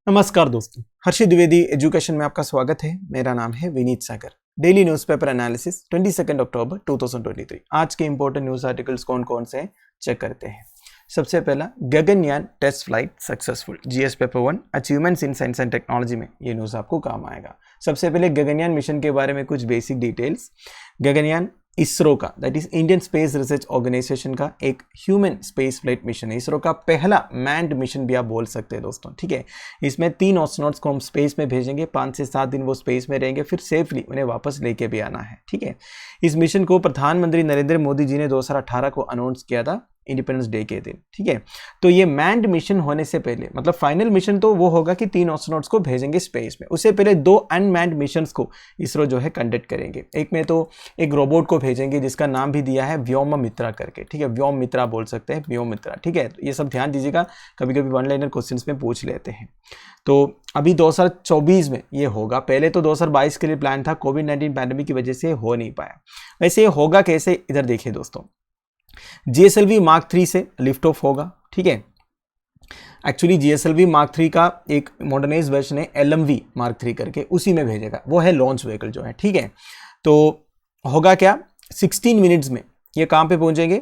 नमस्कार दोस्तों, हर्षित द्विवेदी एजुकेशन में आपका स्वागत है। मेरा नाम है विनीत सागर। डेली न्यूज़पेपर एनालिसिस 22 अक्टूबर 2023। आज के इंपॉर्टेंट न्यूज़ आर्टिकल्स कौन कौन से हैं चेक करते हैं। सबसे पहला, Gaganyaan test flight successful, GS paper 1 achievements in science and technology में ये न्यूज़ आपको काम आएगा। सबसे पहले गगनयान मिशन के बारे में कुछ बेसिक डिटेल्स। गगनयान इसरो का, that is Indian space research organisation का एक ह्यूमन स्पेस फ्लाइट मिशन है। इसरो का पहला मैन्ड मिशन भी आप बोल सकते हैं दोस्तों, ठीक है। इसमें 3 एस्ट्रोनॉट्स को हम स्पेस में भेजेंगे, 5 से 7 दिन वो स्पेस में रहेंगे, फिर सेफली उन्हें वापस लेके भी आना है, ठीक है। इस मिशन को प्रधानमंत्री नरेंद्र मोदी जी ने 2018 को अनाउंस किया था, इंडिपेंडेंस डे के दिन, ठीक है। तो ये मैन्ड मिशन होने से पहले, मतलब फाइनल मिशन तो वो होगा कि 3 एस्ट्रोनॉट्स को भेजेंगे स्पेस में, उससे पहले 2 अनमैन्ड मिशंस को इसरो जो है कंडक्ट करेंगे। एक में तो एक रोबोट को भेजेंगे जिसका नाम भी दिया है व्योममित्रा करके, ठीक है। व्योममित्रा बोल सकते हैं, व्योममित्रा, ठीक है। तो ये सब ध्यान दीजिएगा, कभी कभी वन लाइनर क्वेश्चंस में पूछ लेते हैं। तो अभी 2024 में ये होगा, पहले तो 2022 के लिए प्लान था, कोविड-19 पैंडेमिक की वजह से हो नहीं पाया। वैसे ये होगा कैसे, इधर देखिए दोस्तों। GSLV Mark 3 से लिफ्ट ऑफ होगा, ठीक है। एक्चुअली GSLV Mark 3 का एक मॉडर्नाइज्ड वर्जन है LMV Mark 3 करके, उसी में भेजेगा, वो है लॉन्च व्हीकल जो है, ठीक है। तो होगा क्या, 16 मिनट्स में ये कहाँ पे पहुंचेंगे,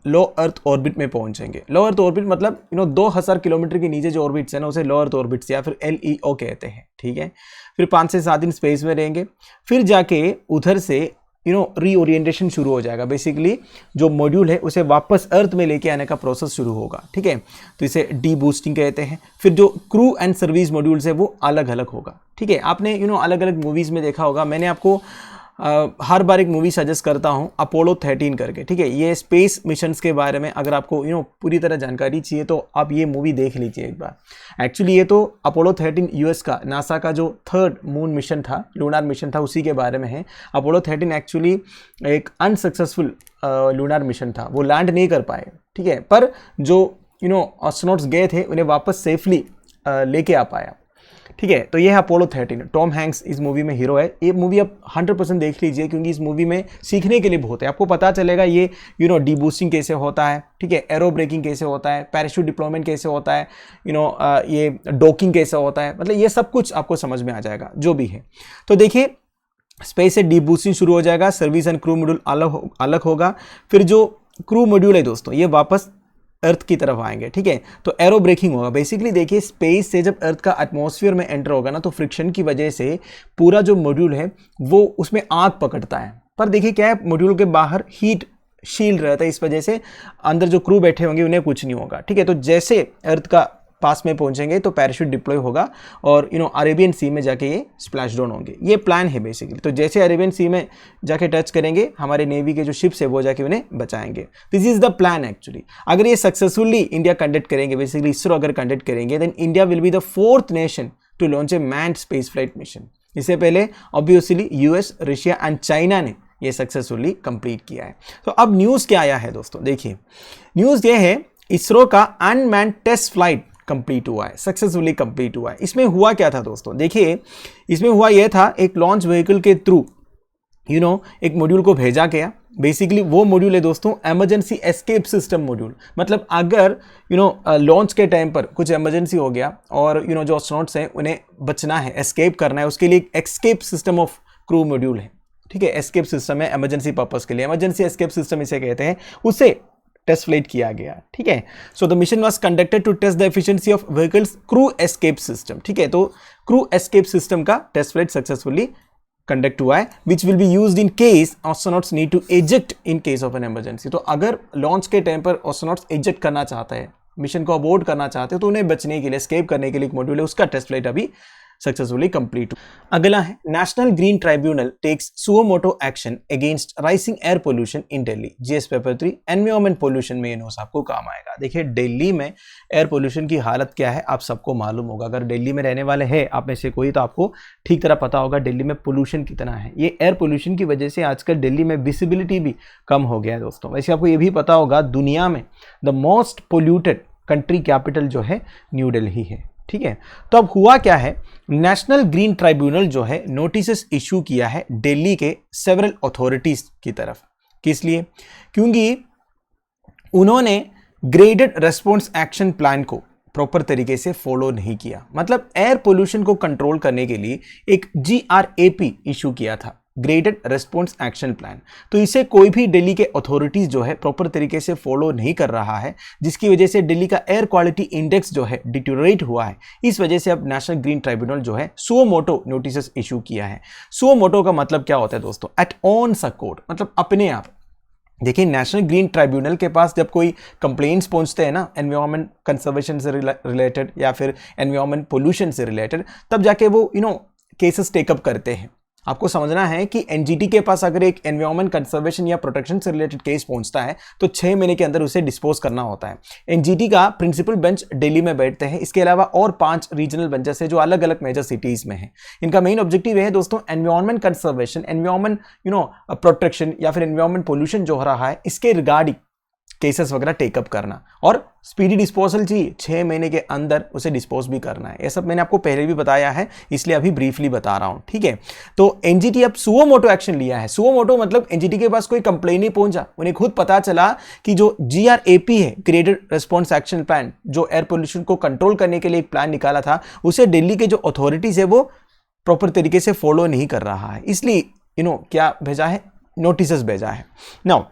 लो अर्थ ऑर्बिट में पहुंचेंगे। लो अर्थ ऑर्बिट मतलब 2000 किलोमीटर के नीचे जो ऑर्बिट्स है ना, उसे लो अर्थ ऑर्बिट्स या फिर LEO कहते हैं, ठीक है। फिर 5 से 7 दिन स्पेस में रहेंगे, फिर जाके उधर से रीओरिएंटेशन शुरू हो जाएगा। बेसिकली जो मॉड्यूल है उसे वापस अर्थ में लेके आने का प्रोसेस शुरू होगा, ठीक है। तो इसे डी बूस्टिंग कहते हैं। फिर जो क्रू एंड सर्विस मॉड्यूल्स है वो अलग अलग होगा, ठीक है। आपने अलग अलग मूवीज़ में देखा होगा, मैंने आपको हर बार एक मूवी सजेस्ट करता हूं, अपोलो 13 करके, ठीक है। ये स्पेस मिशंस के बारे में अगर आपको पूरी तरह जानकारी चाहिए तो आप ये मूवी देख लीजिए एक बार। एक्चुअली ये तो अपोलो 13 यूएस का, नासा का जो 3rd मून मिशन था, लूनार मिशन था, उसी के बारे में है। अपोलो 13 एक्चुअली एक अनसक्सेसफुल लूनार मिशन था, वो लैंड नहीं कर पाए, ठीक है। पर जो एस्ट्रोनॉट्स गए थे उन्हें वापस सेफली लेके आ पाया, ठीक है। तो ये है अपोलो 13। टॉम हैंक्स इस मूवी में हीरो है। ये मूवी आप 100% देख लीजिए, क्योंकि इस मूवी में सीखने के लिए बहुत है। आपको पता चलेगा ये डी बूस्टिंग कैसे होता है, ठीक है, एरो ब्रेकिंग कैसे होता है, पैराशूट डिप्लॉयमेंट कैसे होता है, ये डॉकिंग कैसे होता है, मतलब ये सब कुछ आपको समझ में आ जाएगा जो भी है। तो देखिए, स्पेस से डी बूस्टिंग शुरू हो जाएगा, सर्विस एंड क्रू मॉड्यूल अलग होगा। फिर जो क्रू मॉड्यूल है दोस्तों, ये वापस अर्थ की तरफ आएंगे, ठीक है। तो एरो ब्रेकिंग होगा। बेसिकली देखिए, स्पेस से जब अर्थ का एटमॉस्फेयर में एंटर होगा ना, तो फ्रिक्शन की वजह से पूरा जो मॉड्यूल है वो उसमें आग पकड़ता है। पर देखिए क्या है, मॉड्यूल के बाहर हीट शील्ड रहता है, इस वजह से अंदर जो क्रू बैठे होंगे उन्हें कुछ नहीं होगा, ठीक है। तो जैसे अर्थ का पास में पहुंचेंगे तो पैराशूट डिप्लॉय होगा और अरेबियन सी में जाके ये स्प्लैश डाउन होंगे। ये प्लान है बेसिकली। तो जैसे अरेबियन सी में जाके टच करेंगे, हमारे नेवी के जो शिप्स है वो जाके उन्हें बचाएंगे। This is the plan actually. अगर ये सक्सेसफुली इंडिया कंडक्ट करेंगे, बेसिकली इसरो अगर कंडक्ट करेंगे, then India will be the 4th nation to launch a manned space flight mission. इससे पहले obviously US, Russia and China ने ये सक्सेसफुली कंप्लीट किया है। तो अब न्यूज़ क्या आया है दोस्तों, देखिए न्यूज़ ये है, इसरो का अनमैन्ड टेस्ट फ्लाइट कंप्लीट हुआ है, सक्सेसफुली कंप्लीट हुआ है। इसमें हुआ क्या था दोस्तों, देखिए इसमें हुआ यह था, एक लॉन्च व्हीकल के थ्रू एक मॉड्यूल को भेजा गया। बेसिकली वो मॉड्यूल है दोस्तों इमरजेंसी एस्केप सिस्टम मॉड्यूल। मतलब अगर लॉन्च के टाइम पर कुछ इमरजेंसी हो गया और जो एस्ट्रोनॉट्स हैं उन्हें बचना है, एस्केप करना है, उसके लिए एक escape system of crew module है, ठीक है। एस्केप सिस्टम है इमरजेंसी पर्पस के लिए, इमरजेंसी एस्केप सिस्टम इसे कहते हैं, उसे टेस्ट फ्लाइट किया गया, ठीक है। So the mission was conducted to test the efficiency of vehicles crew escape system, ठीक है। तो क्रू एस्केप सिस्टम का टेस्ट फ्लाइट सक्सेसफुली कंडक्ट हुआ है, which will be used in case astronauts need to eject in case of an emergency. तो अगर launch के time पर एस्ट्रोनॉट्स एजेक्ट करना चाहते हैं, मिशन को अबॉर्ट करना चाहते हैं, तो उन्हें बचने के लिए, एस्केप करने के लिए एक मॉड्यूल है, उसका टेस्ट फ्लाइट अभी सक्सेसफुली कंप्लीट। अगला है, national green tribunal takes suo motu action against rising air pollution in Delhi, GS paper 3 environment pollution में ये न्यूज़ आपको काम आएगा। देखिए दिल्ली में एयर पोल्यूशन की हालत क्या है आप सबको मालूम होगा। अगर दिल्ली में रहने वाले हैं आप में से कोई, तो आपको ठीक तरह पता होगा दिल्ली में पोल्यूशन कितना है। ये एयर पोल्यूशन की वजह से आजकल दिल्ली में विजिबिलिटी भी कम हो गया है दोस्तों। वैसे आपको ये भी पता होगा, दुनिया में the most polluted country capital जो है न्यू दिल्ली है, ठीक है। तो अब हुआ क्या है, नेशनल ग्रीन ट्राइब्यूनल जो है नोटिस इशू किया है दिल्ली के सेवरल अथॉरिटीज की तरफ। किस लिए, क्योंकि उन्होंने ग्रेडेड रेस्पॉन्स एक्शन प्लान को प्रॉपर तरीके से फॉलो नहीं किया। मतलब एयर पोल्यूशन को कंट्रोल करने के लिए एक GRAP इशू किया था, ग्रेडेड रेस्पॉन्स एक्शन प्लान। तो इसे कोई भी दिल्ली के अथॉरिटीज जो है प्रॉपर तरीके से फॉलो नहीं कर रहा है, जिसकी वजह से दिल्ली का एयर क्वालिटी इंडेक्स जो है डिटोरेट हुआ है। इस वजह से अब नेशनल ग्रीन ट्राइब्यूनल जो है सुओ मोटो नोटिस इशू किया है। सुओ मोटो का मतलब क्या होता है दोस्तों? एट ऑन सकोर्ड, मतलब अपने आप। देखिए, नेशनल ग्रीन ट्राइब्यूनल के पास जब कोई कंप्लेंट्स पहुंचते हैं ना एनवायरमेंट कंजर्वेशन से रिलेटेड या फिर एनवायरमेंट पोल्यूशन से रिलेटेड, तब जाके वो केसेस टेकअप करते हैं। आपको समझना है कि एनजीटी के पास अगर एक एनवायरमेंट कंजर्वेशन या प्रोटेक्शन से रिलेटेड केस पहुंचता है तो 6 महीने के अंदर उसे डिस्पोज करना होता है। एनजीटी का प्रिंसिपल बेंच दिल्ली में बैठते हैं, इसके अलावा और 5 रीजनल बेंचेस है जो अलग अलग मेजर सिटीज में है। इनका मेन ऑब्जेक्टिव है दोस्तों एनवायरमेंट कंजर्वेशन, एनवायरमेंट प्रोटेक्शन या फिर एनवायरमेंट पोल्यूशन जो हो रहा है इसके रिगार्डिंग केसेस वगैरह टेकअप करना, और स्पीडी डिस्पोजल चाहिए, 6 महीने के अंदर उसे डिस्पोज भी करना है। ये सब मैंने आपको पहले भी बताया है, इसलिए अभी ब्रीफली बता रहा हूं, ठीक है। तो एनजीटी अब सुओ मोटो एक्शन लिया है। सुओ मोटो मतलब एनजीटी के पास कोई कंप्लेन नहीं पहुंचा, उन्हें खुद पता चला कि जो GRAP है, ग्रेडेड रेस्पॉन्स एक्शन प्लान, जो एयर पोल्यूशन को कंट्रोल करने के लिए एक प्लान निकाला था, उसे दिल्ली के जो अथॉरिटीज है वो प्रॉपर तरीके से फॉलो नहीं कर रहा है। इसलिए क्या भेजा है? नोटिस भेजा है। नाउ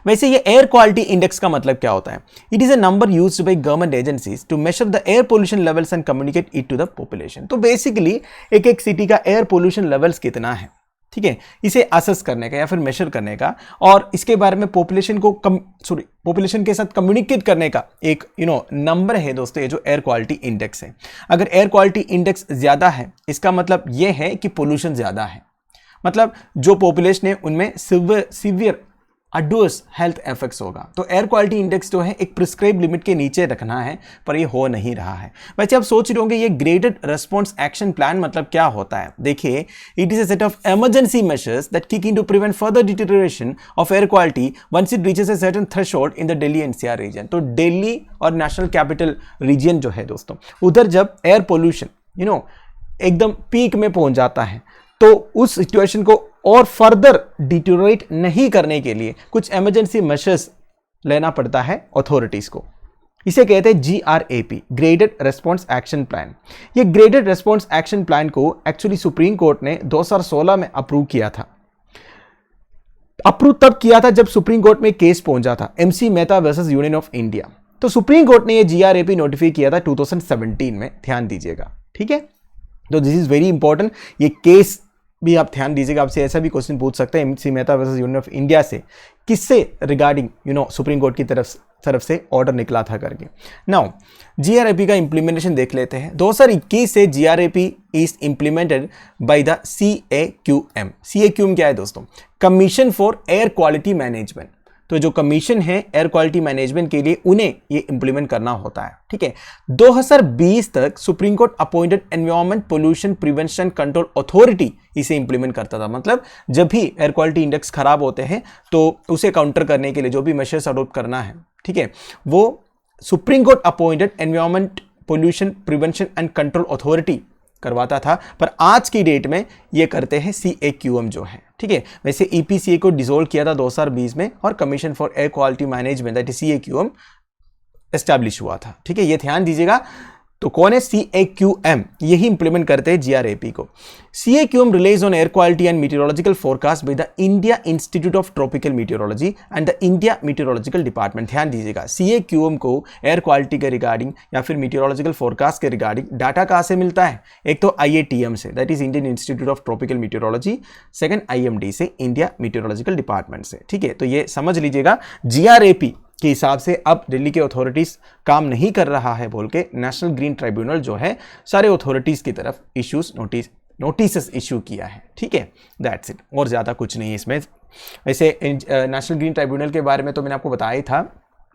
वैसे ये एयर क्वालिटी इंडेक्स का मतलब क्या होता है? It is a number used by government agencies to measure the air pollution levels and communicate it to the population. तो बेसिकली एक सिटी का एयर पोल्यूशन लेवल्स कितना है, ठीक है, इसे असेस करने का या फिर मेजर करने का, और इसके बारे में पॉपुलेशन के साथ कम्युनिकेट करने का एक नंबर है दोस्तों, ये जो एयर क्वालिटी इंडेक्स है। अगर एयर क्वालिटी इंडेक्स ज्यादा है, इसका मतलब यह है कि पोल्यूशन ज्यादा है। मतलब जो पॉपुलेशन है उनमें सीवियर एडवर्स हेल्थ इफेक्ट्स होगा। तो एयर क्वालिटी इंडेक्स जो है एक प्रिस्क्राइब लिमिट के नीचे रखना है, पर ये हो नहीं रहा है। वैसे आप सोच रहे होंगे ये ग्रेडेड रेस्पॉन्स एक्शन प्लान मतलब क्या होता है? देखिए, it is a set of emergency measures that kick in to prevent further deterioration of air quality once it reaches a certain threshold in the Delhi NCR region. तो दिल्ली और national capital region जो है दोस्तों, उधर जब एयर पोल्यूशन एकदम peak में पहुंच जाता है, तो उस सिचुएशन को और फर्दर डिटोरेट नहीं करने के लिए कुछ इमरजेंसी मेजर्स लेना पड़ता है अथॉरिटीज को। इसे कहते हैं GRAP, graded response action plan. ये ग्रेडेड रेस्पॉन्स एक्शन प्लान को एक्चुअली सुप्रीम कोर्ट ने 2016 में अप्रूव किया था। अप्रूव तब किया था जब सुप्रीम कोर्ट में केस पहुंचा था, MC Mehta versus union of India. तो सुप्रीम कोर्ट ने ये GRAP नोटिफाई किया था 2017 में, ध्यान दीजिएगा, ठीक है। तो दिस इज वेरी इंपॉर्टेंट, ये केस भी आप ध्यान दीजिएगा। आपसे ऐसा भी क्वेश्चन पूछ सकते हैं MC Mehta versus union of India से, किससे रिगार्डिंग सुप्रीम कोर्ट की तरफ से ऑर्डर निकला था करके। नाउ GRAP का इंप्लीमेंटेशन देख लेते हैं। 2021 से GRAP is implemented by the CAQM। CAQM क्या है दोस्तों? Commission for air quality management. तो जो कमीशन है एयर क्वालिटी मैनेजमेंट के लिए, उन्हें ये इंप्लीमेंट करना होता है, ठीक है। 2020 तक supreme court appointed environment pollution prevention control authority इसे इंप्लीमेंट करता था। मतलब जब भी एयर क्वालिटी इंडेक्स खराब होते हैं तो उसे काउंटर करने के लिए जो भी मेजर्स अडॉप्ट करना है, ठीक है, वो supreme court appointed environment pollution prevention and control authority करवाता था। पर आज की डेट में ये करते हैं CAQM जो है, ठीक है। वैसे EPCA को डिसोल्व किया था 2020 में, और commission for air quality management that is CAQM establish हुआ था, ठीक है। ये ध्यान दीजिएगा। तो कौन है? CAQM, यही इंप्लीमेंट करते हैं GRAP को। CAQM relies on air quality and meteorological forecast by the India Institute of Tropical Meteorology and the India Meteorological Department. ध्यान दीजिएगा, CAQM को एयर क्वालिटी के रिगार्डिंग या फिर मीटेरोलॉजिकल फोरकास्ट के रिगार्डिंग डाटा कहाँ से मिलता है? एक तो IATM से, that is Indian Institute of Tropical Meteorology, second IMD से, इंडिया मीटेरोलॉजिकल डिपार्टमेंट से, ठीक है। तो ये समझ लीजिएगा, GRAP के हिसाब से अब दिल्ली के अथॉरिटीज काम नहीं कर रहा है बोल के नेशनल ग्रीन ट्राइब्यूनल जो है सारे अथॉरिटीज की तरफ नोटिस इशू किया है, ठीक है। दैट्स इट, और ज़्यादा कुछ नहीं है इसमें। वैसे नेशनल ग्रीन ट्राइब्यूनल के बारे में तो मैंने आपको बताया ही था।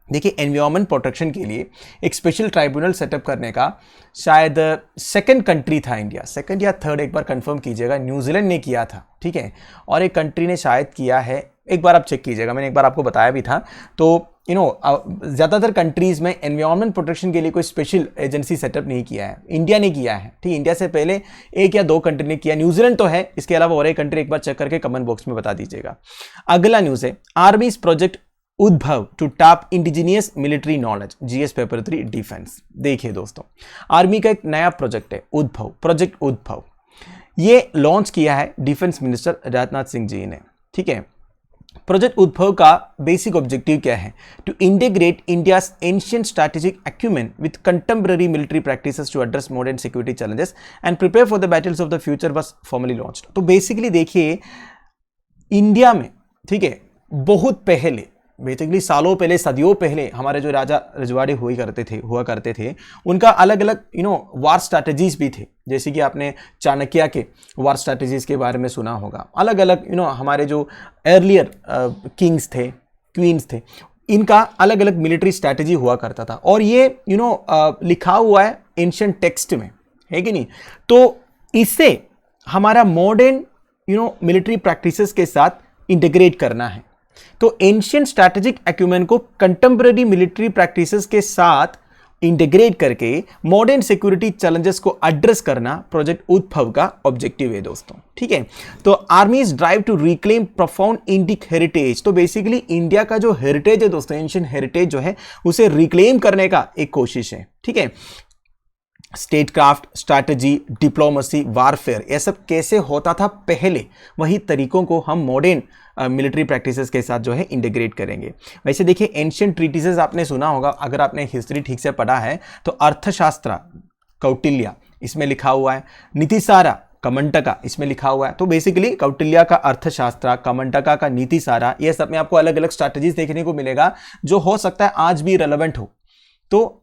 देखिए, एनवायरमेंट प्रोटेक्शन के लिए एक स्पेशल ट्राइब्यूनल सेटअप करने का शायद सेकंड कंट्री था इंडिया, सेकंड या थर्ड, एक बार कंफर्म कीजिएगा। न्यूजीलैंड ने किया था, ठीक है, और एक कंट्री ने शायद किया है, एक बार आप चेक कीजिएगा, मैंने एक बार आपको बताया भी था। तो ज़्यादातर कंट्रीज में एनवायरमेंट प्रोटेक्शन के लिए कोई स्पेशल एजेंसी सेटअप नहीं किया है, इंडिया ने किया है, ठीक। इंडिया से पहले 1 या 2 कंट्री ने किया, न्यूजीलैंड तो है, इसके अलावा और एक कंट्री एक बार चेक करके कमेंट बॉक्स में बता दीजिएगा। अगला न्यूज़ है, army's project Udbhav to tap indigenous military knowledge, GS paper 3 defence. देखिए दोस्तों, आर्मी का एक नया प्रोजेक्ट है उद्भव, प्रोजेक्ट उद्भव। ये लॉन्च किया है डिफेंस मिनिस्टर राजनाथ सिंह जी ने। ठीक है, प्रोजेक्ट उद्भव का बेसिक ऑब्जेक्टिव क्या है? To integrate India's ancient strategic acumen with contemporary military practices to address modern security challenges and prepare for the battles of the future was formally launched. तो basically देखिए, India में, ठीक है, बहुत पहले, बेसिकली सालों पहले, सदियों पहले हमारे जो राजा रजवाड़े हुआ करते थे, उनका अलग अलग वार स्ट्रैटेजीज भी थे। जैसे कि आपने चाणक्य के वार स्ट्रैटेजीज के बारे में सुना होगा। अलग अलग हमारे जो अर्लियर किंग्स थे, क्वींस थे, इनका अलग अलग मिलिट्री स्ट्रैटेजी हुआ करता था। और ये लिखा हुआ है एंशिएंट टेक्स्ट में, है कि नहीं? तो इससे हमारा मॉडर्न मिलिट्री प्रैक्टिसेस के साथ इंटीग्रेट करना है। तो एंशिएंट स्ट्रैटेजिक एक्यूमेन को कंटेम्पररी मिलिट्री प्रैक्टिसेस के साथ इंटीग्रेट करके मॉडर्न सिक्योरिटी चैलेंजेस को एड्रेस करना प्रोजेक्ट उद्भव का ऑब्जेक्टिव है दोस्तों। ठीक है, तो army's drive to reclaim profound Indic heritage. तो बेसिकली इंडिया का जो हेरिटेज है दोस्तों, एंशिएंट हेरिटेज जो है, उसे रिक्लेम करने का एक कोशिश है। ठीक है, state craft, strategy, diplomacy, warfare, ये सब कैसे होता था पहले, वही तरीकों को हम मॉडर्न मिलिट्री प्रैक्टिसेस के साथ जो है इंटीग्रेट करेंगे। वैसे देखिए, एंशिएंट ट्रीटिसेस आपने सुना होगा, अगर आपने हिस्ट्री ठीक से पढ़ा है तो। अर्थशास्त्र कौटिल्य इसमें लिखा हुआ है, नीतिसारा कमंटका इसमें लिखा हुआ है। तो बेसिकली कौटिल्य का अर्थशास्त्र, कमंटका का नीतिसारा, ये सब में आपको अलग अलग स्ट्रैटेजीज देखने को मिलेगा जो हो सकता है आज भी रेलेवेंट हो। तो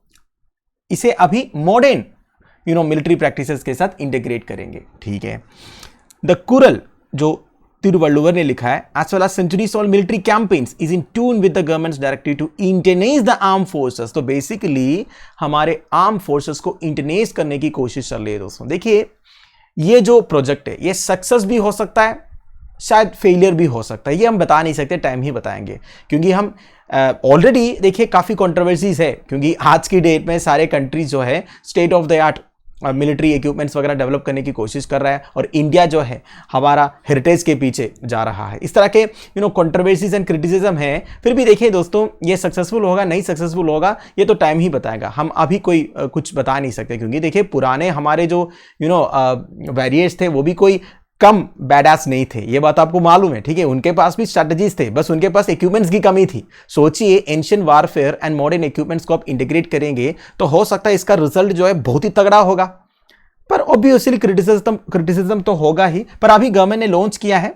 इसे अभी मॉडर्न मिलिट्री प्रैक्टिसेस के साथ इंटीग्रेट करेंगे। ठीक है, द कुरल जो तिरुवल्लुवर ने लिखा है, as well as centuries all military campaigns is in tune with the government's directive to इंटरनेज द आर्म फोर्सेस। तो बेसिकली हमारे आर्म फोर्सेस को इंटरनेज करने की कोशिश चल रही है दोस्तों। देखिए, ये जो प्रोजेक्ट है, ये सक्सेस भी हो सकता है, शायद फेलियर भी हो सकता है, ये हम बता नहीं सकते, टाइम ही बताएंगे। क्योंकि हम ऑलरेडी देखिए काफी कंट्रोवर्सीज है, क्योंकि आज की डेट में सारे कंट्रीज जो है state of the art military equipments वगैरह डेवलप करने की कोशिश कर रहा है, और इंडिया जो है हमारा हेरिटेज के पीछे जा रहा है। इस तरह के कंट्रोवर्सीज एंड क्रिटिसिज्म है। फिर भी देखिए दोस्तों, ये सक्सेसफुल होगा नहीं सक्सेसफुल होगा, ये तो टाइम ही बताएगा। हम अभी कोई कुछ बता नहीं सकते, क्योंकि देखिए पुराने हमारे जो वॉरियर्स थे वो भी कोई कम बैडास नहीं थे, ये बात आपको मालूम है। ठीक है, उनके पास भी स्ट्रैटेजीज थे, बस उनके पास इक्विपमेंट्स की कमी थी। सोचिए, ancient warfare and modern equipments को आप इंटीग्रेट करेंगे तो हो सकता है इसका रिजल्ट जो है बहुत ही तगड़ा होगा। पर ऑब्वियसली क्रिटिसिज्म तो होगा ही। पर अभी गवर्नमेंट ने लॉन्च किया है।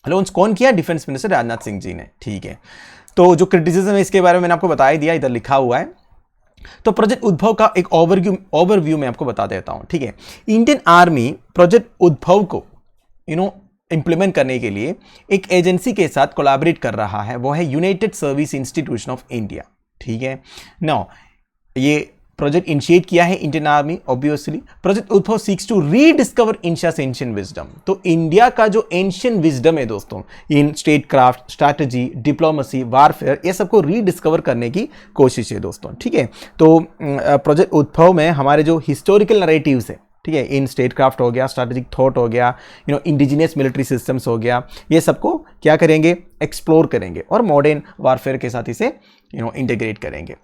लॉन्च कौन किया? डिफेंस मिनिस्टर राजनाथ सिंह जी ने। ठीक है, तो जो क्रिटिसिज्म है इसके बारे में मैंने आपको बता ही दिया, इधर लिखा हुआ है। तो प्रोजेक्ट उद्भव का एक ओवरव्यू मैं आपको बता देता हूं। ठीक है, इंडियन आर्मी प्रोजेक्ट उद्भव को इंप्लीमेंट करने के लिए एक एजेंसी के साथ कोलैबोरेट कर रहा है, वो है united service institution of India. ठीक है, नाउ ये प्रोजेक्ट इनिशिएट किया है Indian army. Obviously project Udbhav seeks to rediscover India's ancient wisdom. तो इंडिया का जो एंशिएंट विजडम है दोस्तों, in statecraft, strategy, diplomacy, warfare, ये सबको रीडिस्कवर करने की कोशिश है दोस्तों। ठीक है, तो प्रोजेक्ट उद्भव में हमारे जो हिस्टोरिकल नरेटिव्स है, ठीक है, इन स्टेट क्राफ्ट हो गया, स्ट्रैटेजिक थॉट हो गया, इंडिजिनियस मिलिट्री सिस्टम्स हो गया, ये सबको क्या करेंगे? एक्सप्लोर करेंगे और मॉडर्न वारफेयर के साथ इसे इंटीग्रेट करेंगे।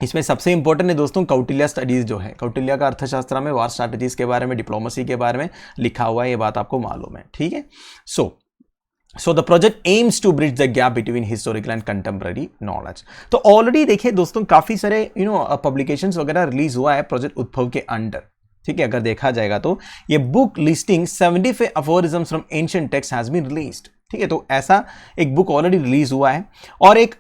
इसमें सबसे इंपॉर्टेंट है दोस्तों कौटिल्य स्टडीज जो है। कौटिल्य का अर्थशास्त्र में वार स्ट्रैटेजीज के बारे में, डिप्लोमेसी के बारे में लिखा हुआ है, ये बात आपको मालूम है। ठीक है, so the project aims to bridge the gap between historical and contemporary knowledge. तो ऑलरेडी देखिए दोस्तों, काफी सारे पब्लिकेशंस वगैरह रिलीज हुआ है प्रोजेक्ट उद्भव के अंडर। ठीक है, अगर देखा जाएगा तो ये book listing 75 aphorisms from ancient text has been released. ठीक है, तो ऐसा एक बुक ऑलरेडी रिलीज हुआ है। और एक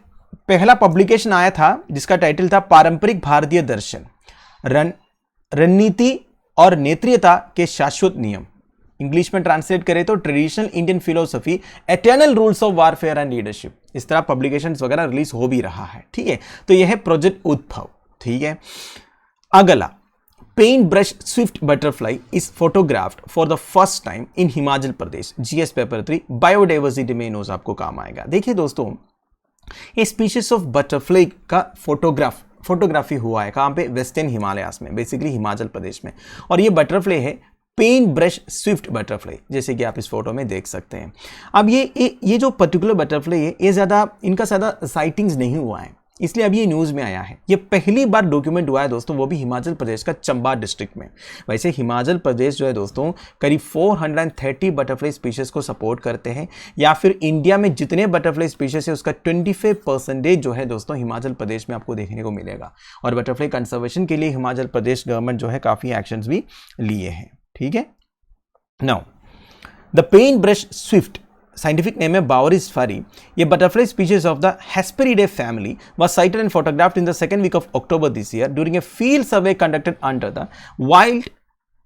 पहला पब्लिकेशन आया था जिसका टाइटल था पारंपरिक भारतीय दर्शन, रणनीति और नेत्रीयता के शाश्वत नियम। इंग्लिश में ट्रांसलेट करें तो traditional Indian philosophy, eternal rules of warfare and leadership. इस तरह पब्लिकेशंस वगैरह रिलीज हो भी रहा है। ठीक है, तो यह है प्रोजेक्ट उद्भव। ठीक है, अगला paint brush swift butterfly is photographed for the first time in Himachal Pradesh. GS paper 3 biodiversity में नोज आपको काम आएगा। देखिए दोस्तों, ये स्पीशीज ऑफ बटरफ्लाई का फोटोग्राफी हुआ है कहाँ पे? वेस्टर्न हिमालयास में, बेसिकली हिमाचल प्रदेश में। और ये बटरफ्लाई है पेन ब्रश स्विफ्ट बटरफ्लाई, जैसे कि आप इस फोटो में देख सकते हैं। अब ये जो पर्टिकुलर बटरफ्लाई है, ये इनका ज़्यादा साइटिंग्स नहीं हुआ है, इसलिए अब ये न्यूज़ में आया है। ये पहली बार डॉक्यूमेंट हुआ है दोस्तों, वो भी हिमाचल प्रदेश का चंबा डिस्ट्रिक्ट में। वैसे हिमाचल प्रदेश जो है दोस्तों करीब 430 बटरफ्लाई स्पीशीज़ को सपोर्ट करते हैं, या फिर इंडिया में जितने बटरफ्लाई स्पीशीज़ है उसका 25% जो है दोस्तों हिमाचल प्रदेश में आपको देखने को मिलेगा। और बटरफ्लाई कंजर्वेशन के लिए हिमाचल प्रदेश गवर्नमेंट जो है काफ़ी एक्शंस भी लिए हैं। ठीक है, now the pen brush swift, scientific name है बावरिस फारी, ये butterfly species of the Hesperiidae family was sighted and photographed in the second week of October this year during a field survey conducted under the Wild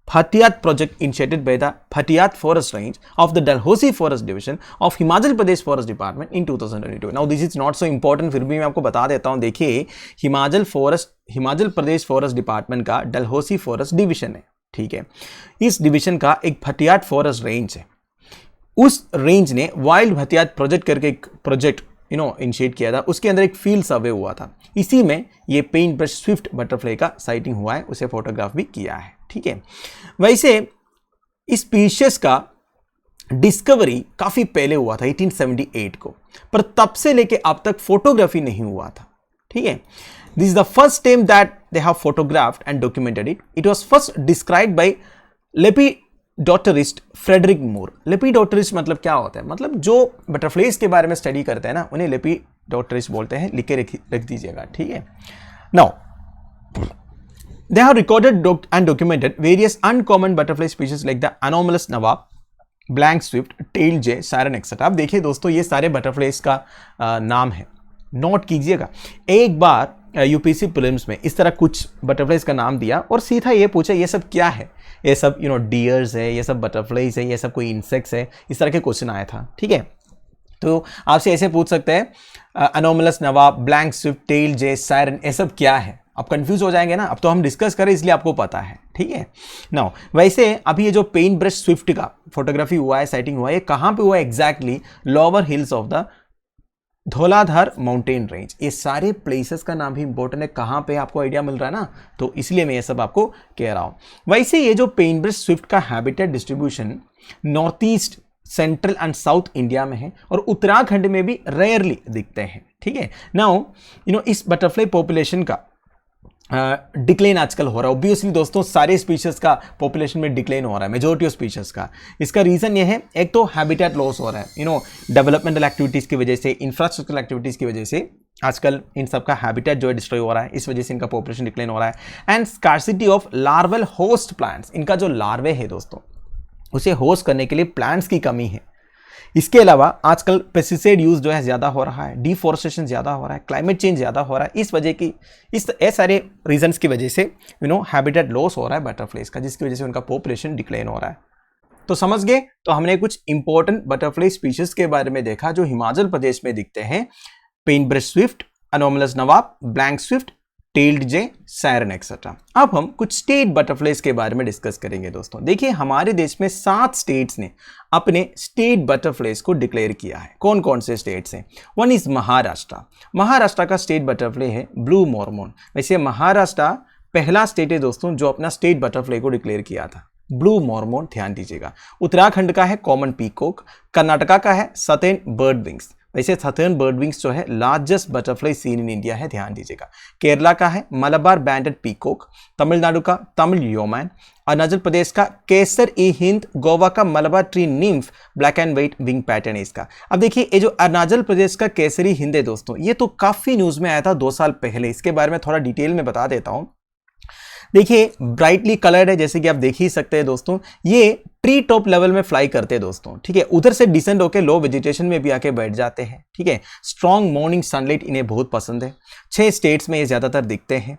Bhatiyat project initiated by the Bhatiyat Forest Range of the Dalhousie Forest Division of Himachal Pradesh Forest Department in 2022. Now this is not so important, फिर भी मैं आपको बता देता हूँ। देखिए Himachal Pradesh forest department का Dalhousie forest division है। ठीक है, इस डिवीजन का एक भटियात फॉरेस्ट रेंज है। उस रेंज ने वाइल्ड भटियात प्रोजेक्ट करके एक प्रोजेक्ट इनिशिएट किया था, उसके अंदर एक फील्ड सर्वे हुआ था। इसी में ये पेन ब्रश स्विफ्ट बटरफ्लाई का साइटिंग हुआ है, उसे फोटोग्राफ भी किया है। ठीक है, वैसे इस स्पीशीज का डिस्कवरी काफी पहले हुआ था 1878 को, पर तब से लेके अब तक फोटोग्राफी नहीं हुआ था। ठीक है, this is the first time that they have photographed and documented it. It was first described by lepidopterist Frederic Moore. Lepidopterist मतलब क्या होता है, मतलब जो बटरफ्लाइज के बारे में स्टडी करते हैं ना, उन्हें लेपिडोप्टेरिस्ट बोलते हैं। लिख के रख दीजिएगा। ठीक है, now they have recorded and documented various uncommon butterfly species like the anomalous nawab, blank swift, tail jay, siren etc. अब देखिए दोस्तों, ये सारे बटरफ्लाइज का नाम है, नोट कीजिएगा। एक बार यूपीसी प्रीलिम्स में इस तरह कुछ बटरफ्लाइज का नाम दिया और सीधा ये पूछा ये सब क्या है, ये सब डियर्स है, ये सब बटरफ्लाइज है, ये सब कोई इंसेक्ट्स है, इस तरह के क्वेश्चन आया था। ठीक है, तो आपसे ऐसे पूछ सकते हैं अनोमलस नवाब, ब्लैंक स्विफ्ट, टेल जे, सायरन, ये सब क्या है। आप कंफ्यूज हो जाएंगे ना, अब तो हम डिस्कस करें इसलिए आपको पता है। ठीक है, नाउ वैसे अभी ये जो पेन ब्रश स्विफ्ट का फोटोग्राफी हुआ है, साइटिंग हुआ है, ये कहां पे हुआ है exactly? Lower hills of the Dhauladhar mountain range. ये सारे प्लेसेस का नाम भी इंपॉर्टेंट है, कहां पे आपको आइडिया मिल रहा है ना, तो इसलिए मैं ये सब आपको कह रहा हूं। वैसे ये जो पेन ब्रश स्विफ्ट का habitat distribution north east, central and south India में है और उत्तराखंड में भी रेयरली दिखते हैं। ठीक है, नाउ इस बटरफ्लाई पॉपुलेशन का डिक्लेन आजकल हो रहा है। ऑब्वियसली दोस्तों सारे स्पीशीज का पॉपुलेशन में डिक्लेन हो रहा है, मेजॉरिटी ऑफ स्पीशीज का। इसका रीजन ये है, एक तो हैबिटेट लॉस हो रहा है, डेवलपमेंटल एक्टिविटीज की वजह से, इंफ्रास्ट्रक्चरल एक्टिविटीज की वजह से आजकल इन सब का हैबिटेट जो है डिस्ट्रॉय हो रहा है, इस वजह से इनका पॉपुलेशन डिक्लेन हो रहा है। And scarcity of larval host plants, इनका जो लार्वे है दोस्तों उसे होस्ट करने के लिए प्लांट्स की कमी है। इसके अलावा आजकल पेस्टिसाइड यूज जो है ज़्यादा हो रहा है, डिफॉरेस्टेशन ज़्यादा हो रहा है, क्लाइमेट चेंज ज़्यादा हो रहा है। इस वजह की ये सारे रीजंस की वजह से हैबिटेट लॉस हो रहा है बटरफ्लाइज का, जिसकी वजह से उनका पॉपुलेशन डिक्लाइन हो रहा है। तो समझ गए, तो हमने कुछ इंपॉर्टेंट बटरफ्लाई स्पीशीज के बारे में देखा जो हिमाचल प्रदेश में दिखते हैं। पेन ब्रश स्विफ्ट, अनोमलस नवाब, ब्लैंक स्विफ्ट, टेल्ड जे, सायरन एक्सेट्रा। अब हम कुछ स्टेट बटरफ्लाइज के बारे में डिस्कस करेंगे दोस्तों। देखिए हमारे देश में 7 स्टेट्स ने अपने स्टेट बटरफ्लाइज को डिक्लेयर किया है। कौन कौन से स्टेट्स हैं? One is Maharashtra. महाराष्ट्र का स्टेट बटरफ्लाई है ब्लू मॉर्मोन। वैसे महाराष्ट्र पहला स्टेट है दोस्तों जो अपना स्टेट बटरफ्लाई को डिक्लेयर किया था, ब्लू मॉर्मोन, ध्यान दीजिएगा। उत्तराखंड का है कॉमन पीकॉक, कर्नाटका का है सतर्न बर्ड विंग्स। वैसे सतर्न बर्ड विंग्स जो है largest butterfly seen in India है, ध्यान दीजिएगा। केरला का है मलाबार बैंडेड पीकॉक, तमिलनाडु का तमिल योमैन, अरुणाचल प्रदेश का केसर ई हिंद, गोवा का Malabar tree nymph, black and white wing pattern है इसका। अब देखिए ये जो अरुणाचल प्रदेश का केसरी हिंद है दोस्तों, ये तो काफी न्यूज में आया था 2 साल पहले। इसके बारे में थोड़ा डिटेल में बता देता हूं। देखिए ब्राइटली कलर्ड है, जैसे कि आप देख ही सकते हैं दोस्तों। ये ट्री टॉप लेवल में फ्लाई करते हैं दोस्तों, ठीक है। उधर से डिसेंड होकर लो वेजिटेशन में भी आके बैठ जाते हैं, ठीक है। स्ट्रॉन्ग मॉर्निंग सनलाइट इन्हें बहुत पसंद है। 6 स्टेट्स में ये ज्यादातर दिखते हैं,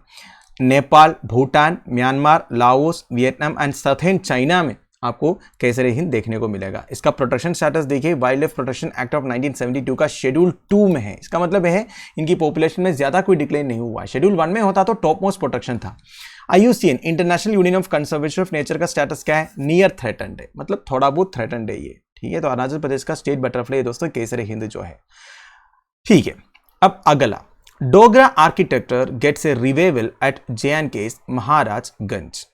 Nepal, Bhutan, Myanmar, Laos, Vietnam and southern China में आपको केसरी हिंद देखने को मिलेगा। इसका प्रोटेक्शन स्टेटस देखिए wild life protection act of 1972 का शेड्यूल 2 में है। इसका मतलब है इनकी पॉपुलेशन में ज्यादा कोई डिक्लाइन नहीं हुआ। शेड्यूल 1 में होता तो टॉप मोस्ट प्रोटेक्शन था। IUCN international union of conservation of nature का स्टेटस क्या है? नियर थ्रेटन्ड है, मतलब थोड़ा बहुत थ्रेटन्ड है ये, ठीक है। तो अरुणाचल प्रदेश का स्टेट बटरफ्लाई दोस्तों केसरी हिंद जो है, ठीक है। अब अगला, Dogra architecture gets a revival at JNK's Maharajganj.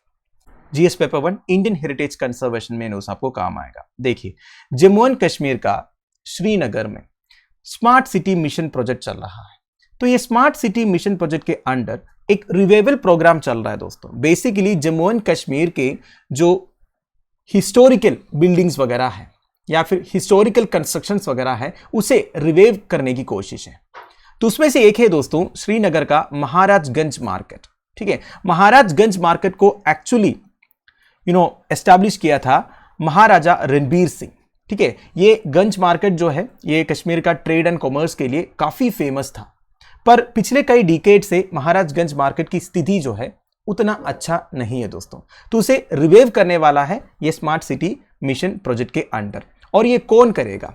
GS paper 1 Indian heritage conservation में न्यूज आपको काम आएगा। देखिए, जम्मू एंड कश्मीर का श्रीनगर में स्मार्ट सिटी मिशन प्रोजेक्ट चल रहा है। तो ये स्मार्ट सिटी मिशन प्रोजेक्ट के अंडर एक रिवाइवल प्रोग्राम चल रहा है दोस्तों। बेसिकली जम्मू एंड कश्मीर के जो हिस्टोरिकल बिल्डिंग्स वगैरह है या फिर हिस्टोरिकल कंस्ट्रक्शंस वगैरह है उसे रिवाइव करने की कोशिश है। तो उसमें से एक है दोस्तों श्रीनगर का महाराजगंज मार्केट। ठीक है, महाराजगंज मार्केट को एक्चुअली एस्टैब्लिश किया था महाराजा रणबीर सिंह। ठीक है, ये गंज मार्केट जो है ये कश्मीर का ट्रेड एंड कॉमर्स के लिए काफी फेमस था, पर पिछले कई डिकेड से महाराजगंज मार्केट की स्थिति जो है उतना अच्छा नहीं है दोस्तों। तो उसे रिवाइव करने वाला है ये स्मार्ट सिटी मिशन प्रोजेक्ट के अंडर। और ये कौन करेगा?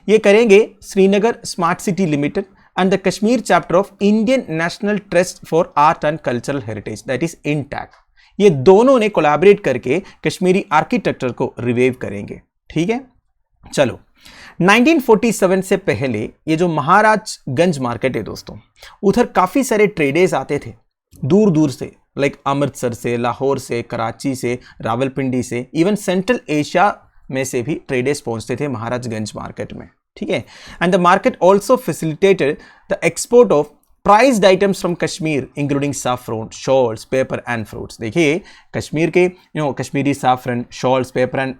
ये करेंगे Srinagar smart city limited and the Kashmir chapter of Indian national trust for art and cultural heritage, that is INTACH. ये दोनों ने कोलैबोरेट करके कश्मीरी आर्किटेक्चर को रिवाइव करेंगे। ठीक है, चलो 1947 से पहले ये जो महाराजगंज मार्केट है दोस्तों, उधर काफी सारे ट्रेडर्स आते थे दूर दूर से, लाइक अमृतसर से, लाहौर से, कराची से, रावलपिंडी से, इवन सेंट्रल एशिया में से भी ट्रेडर्स पहुंचते थे महाराजगंज मार्केट में। ठीक है, and the market also facilitated the export of prized items from Kashmir including saffron, shawls, pepper and fruits. देखिए, कश्मीर के Kashmiri saffron, shawls, pepper and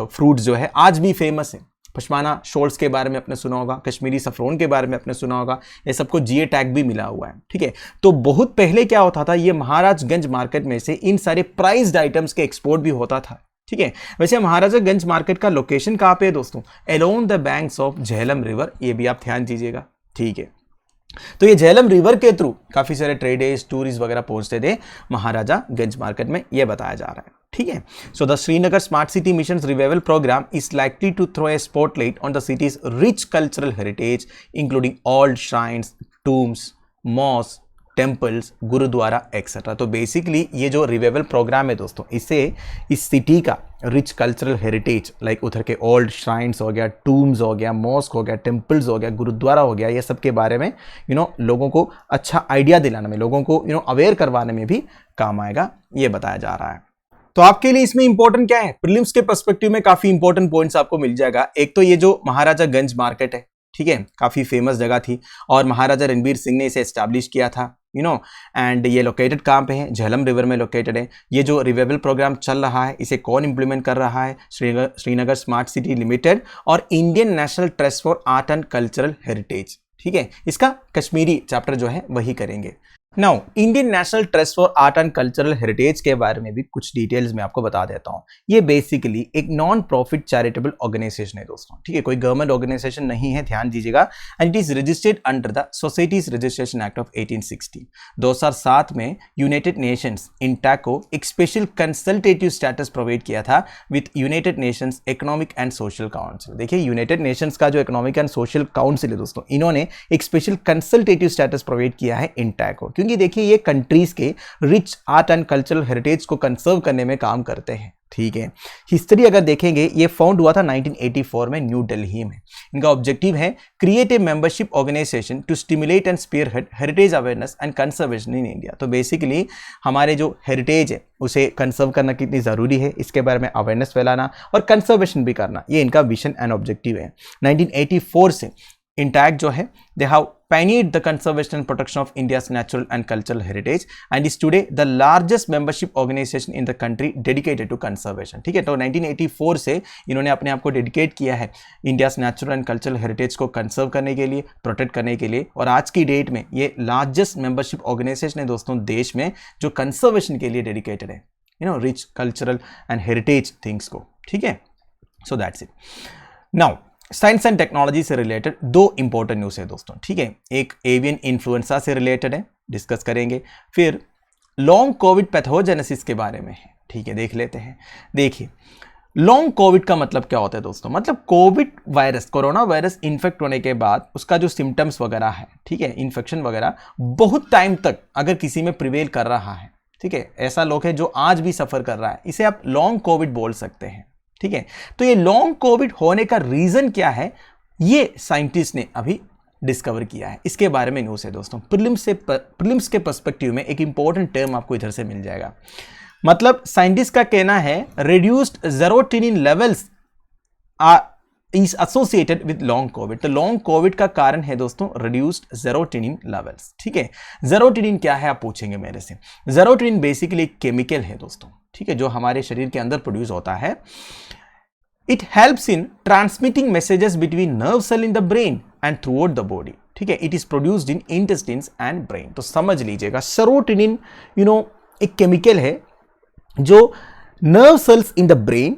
fruits जो है आज भी फेमस है। पश्माना शॉल्स के बारे में आपने सुना होगा, कश्मीरी सफ्रोन के बारे में आपने सुना होगा, ये सबको जीए टैग भी मिला हुआ है। ठीक है, तो बहुत पहले क्या होता था, ये महाराजगंज मार्केट में से इन सारे प्राइज्ड आइटम्स के एक्सपोर्ट भी होता था। ठीक है, वैसे महाराजागंज मार्केट का लोकेशन कहाँ पे है दोस्तों? Along the banks of Jhelum river, ये भी आप ध्यान दीजिएगा। ठीक है, तो ये झेलम रिवर के थ्रू काफी सारे ट्रेडर्स, टूरिस्ट वगैरह पहुंचते थे महाराजागंज मार्केट में, ये बताया जा रहा है। ठीक है, so the Srinagar smart city mission revival programme is likely to throw a spotlight on the city's rich cultural heritage including old shrines, tombs, mosque, temples, gurdwara etcetera. तो बेसिकली ये जो रिवाइवल प्रोग्राम है दोस्तों, इससे इस सिटी का रिच कल्चरल हेरिटेज, लाइक उधर के ओल्ड श्राइन्स हो गया, टूम्स हो गया, मॉस्क हो गया, टेम्पल्स हो गया, गुरुद्वारा हो गया, ये सब के बारे में लोगों को अच्छा आइडिया दिलाने में, लोगों को अवेयर करवाने में भी काम आएगा, ये बताया जा रहा है। तो आपके लिए इसमें इंपॉर्टेंट क्या है? प्रीलिम्स के पर्सपेक्टिव में काफी इंपॉर्टेंट पॉइंट्स आपको मिल जाएगा। एक तो ये जो महाराजागंज मार्केट है, ठीक है, काफी फेमस जगह थी और महाराजा रणबीर सिंह ने इसे एस्टैब्लिश किया था, एंड ये लोकेटेड कहाँ पे है? झेलम रिवर में लोकेटेड है। ये जो रिवाइवल प्रोग्राम चल रहा है, इसे कौन इंप्लीमेंट कर रहा है? श्रीनगर स्मार्ट सिटी लिमिटेड और Indian national trust for art and cultural heritage. ठीक है, इसका कश्मीरी चैप्टर जो है वही करेंगे। Now Indian national trust for art and cultural heritage के बारे में भी कुछ डिटेल्स में आपको बता देता हूं। ये बेसिकली एक नॉन प्रॉफिट चैरिटेबल ऑर्गेनाइजेशन है दोस्तों। ठीक है, कोई गवर्नमेंट ऑर्गेनाइजेशन नहीं है, ध्यान दीजिएगा। And it is registered under the societies registration act of 1860। 2007 में यूनाइटेड नेशंस इंटैक को एक स्पेशल कंसल्टेटिव स्टेटस प्रोवाइड किया था with United Nations economic and social council. देखिए, यूनाइटेड नेशंस का जो इकोनॉमिक एंड सोशल काउंसिल है दोस्तों, इन्होंने एक स्पेशल कंसल्टेटिव स्टेटस प्रोवाइड किया है इंटैक को, क्योंकि देखिए ये कंट्रीज के rich art and cultural heritage को कंसर्व करने में काम करते हैं। ठीक है, हिस्ट्री अगर देखेंगे, ये फाउंड हुआ था 1984 में न्यू दिल्ली में। इनका ऑब्जेक्टिव है create a membership organisation to stimulate and spearhead heritage awareness and conservation in India. तो बेसिकली हमारे जो हेरिटेज है उसे कंसर्व करना कितनी जरूरी है, इसके बारे में अवेयरनेस फैलाना और कंजर्वेशन भी करना, ये इनका विजन एंड ऑब्जेक्टिव है। 1984 से इंटैक जो है, they have pioneered the conservation and protection of India's natural and cultural heritage and is today the largest membership organization in the country dedicated to conservation। ठीक है, तो 1984 से इन्होंने अपने आप को डेडिकेट किया है India's natural and cultural heritage को कंसर्व करने के लिए, प्रोटेक्ट करने के लिए, और आज की डेट में ये लार्जेस्ट मेंबरशिप ऑर्गेनाइजेशन है दोस्तों देश में जो कंसर्वेशन के लिए डेडिकेटेड है, rich cultural and heritage things को। ठीक है, so that's it. Now science and technology से रिलेटेड दो इंपॉर्टेंट न्यूज़ है दोस्तों। ठीक है, एक एवियन इन्फ्लुएंजा से रिलेटेड है, डिस्कस करेंगे, फिर लॉन्ग कोविड पैथोजेनेसिस के बारे में है। ठीक है, देख लेते हैं। देखिए, लॉन्ग कोविड का मतलब क्या होता है दोस्तों? मतलब Covid virus, corona virus infect होने के बाद उसका जो सिम्टम्स वगैरह है, ठीक है, इन्फेक्शन वगैरह बहुत टाइम तक अगर किसी में प्रिवेल कर रहा है, ठीक है, ऐसा लोग है जो आज भी सफर कर रहा है, इसे आप लॉन्ग कोविड बोल सकते हैं। ठीक है, तो ये लॉन्ग कोविड होने का रीजन क्या है, ये साइंटिस्ट ने अभी डिस्कवर किया है, इसके बारे में न्यूज़ है दोस्तों। प्रीलिम्स के पर्सपेक्टिव में एक इंपॉर्टेंट टर्म आपको इधर से मिल जाएगा। मतलब साइंटिस्ट का कहना है reduced serotonin levels is associated with long Covid. तो लॉन्ग कोविड का कारण है दोस्तों रिड्यूस्ड सेरोटोनिन लेवल्स। ठीक है, सेरोटोनिन क्या है आप पूछेंगे मेरे से। सेरोटोनिन बेसिकली एक केमिकल है दोस्तों, ठीक है, जो हमारे शरीर के अंदर प्रोड्यूस होता है। It helps in transmitting messages between nerve cell in the brain and throughout the body. ठीक है, it is produced in intestines and brain. तो समझ लीजिएगा सेरोटोनिन एक केमिकल है जो nerve cells in the brain